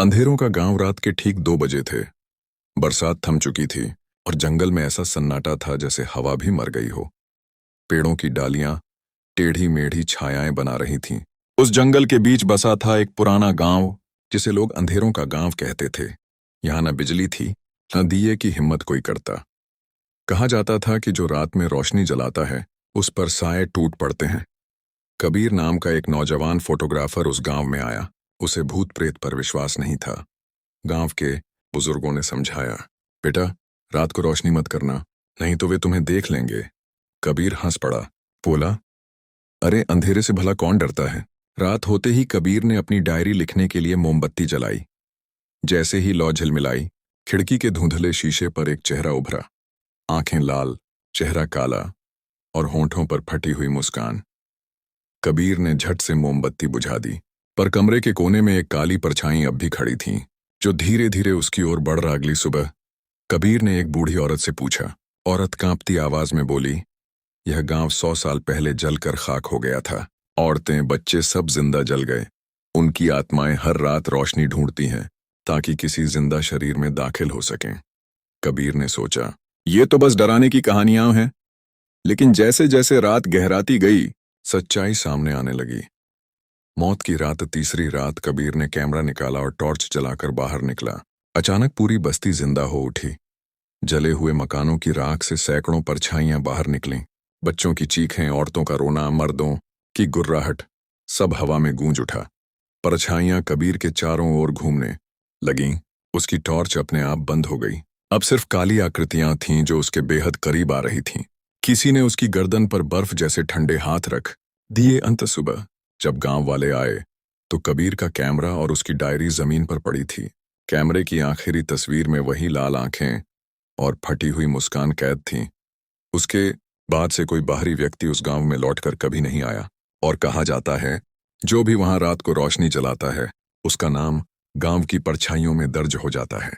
अंधेरों का गांव रात के ठीक 2 बजे थे। बरसात थम चुकी थी और जंगल में ऐसा सन्नाटा था जैसे हवा भी मर गई हो। पेड़ों की डालियां टेढ़ी मेढ़ी छायाएं बना रही थीं। उस जंगल के बीच बसा था एक पुराना गांव जिसे लोग अंधेरों का गांव कहते थे। यहां न बिजली थी, न दिए की हिम्मत कोई करता। कहा जाता था कि जो रात में रोशनी जलाता है उस पर साए टूट पड़ते हैं। कबीर नाम का एक नौजवान फोटोग्राफर उस गांव में आया। उसे भूत प्रेत पर विश्वास नहीं था। गांव के बुजुर्गों ने समझाया, बेटा, रात को रोशनी मत करना, नहीं तो वे तुम्हें देख लेंगे। कबीर हंस पड़ा, बोला, अरे अंधेरे से भला कौन डरता है। रात होते ही कबीर ने अपनी डायरी लिखने के लिए मोमबत्ती जलाई। जैसे ही लौ झिलमिलाई, खिड़की के धुंधले शीशे पर एक चेहरा उभरा। आंखें लाल, चेहरा काला और होंठों पर फटी हुई मुस्कान। कबीर ने झट से मोमबत्ती बुझा दी, पर कमरे के कोने में एक काली परछाई अब भी खड़ी थी, जो धीरे धीरे उसकी ओर बढ़ रहा। अगली सुबह कबीर ने एक बूढ़ी औरत से पूछा। औरत कांपती आवाज में बोली, यह गांव 100 साल पहले जलकर खाक हो गया था। औरतें, बच्चे सब जिंदा जल गए। उनकी आत्माएं हर रात रोशनी ढूंढती हैं ताकि किसी जिंदा शरीर में दाखिल हो सकें। कबीर ने सोचा, ये तो बस डराने की कहानियां हैं। लेकिन जैसे जैसे रात गहराती गई, सच्चाई सामने आने लगी। मौत की रात, तीसरी रात, कबीर ने कैमरा निकाला और टॉर्च जलाकर बाहर निकला। अचानक पूरी बस्ती जिंदा हो उठी। जले हुए मकानों की राख से सैकड़ों परछाइयां बाहर निकलीं। बच्चों की चीखें, औरतों का रोना, मर्दों की गुर्राहट, सब हवा में गूंज उठा। परछाइयां कबीर के चारों ओर घूमने लगीं। उसकी टॉर्च अपने आप बंद हो गई। अब सिर्फ काली आकृतियां थीं जो उसके बेहद करीब आ रही थीं। किसी ने उसकी गर्दन पर बर्फ जैसे ठंडे हाथ रख दिए। अंत सुबह जब गांव वाले आए तो कबीर का कैमरा और उसकी डायरी जमीन पर पड़ी थी। कैमरे की आखिरी तस्वीर में वही लाल आंखें और फटी हुई मुस्कान कैद थीं। उसके बाद से कोई बाहरी व्यक्ति उस गांव में लौटकर कभी नहीं आया। और कहा जाता है, जो भी वहां रात को रोशनी जलाता है उसका नाम गांव की परछाइयों में दर्ज हो जाता है।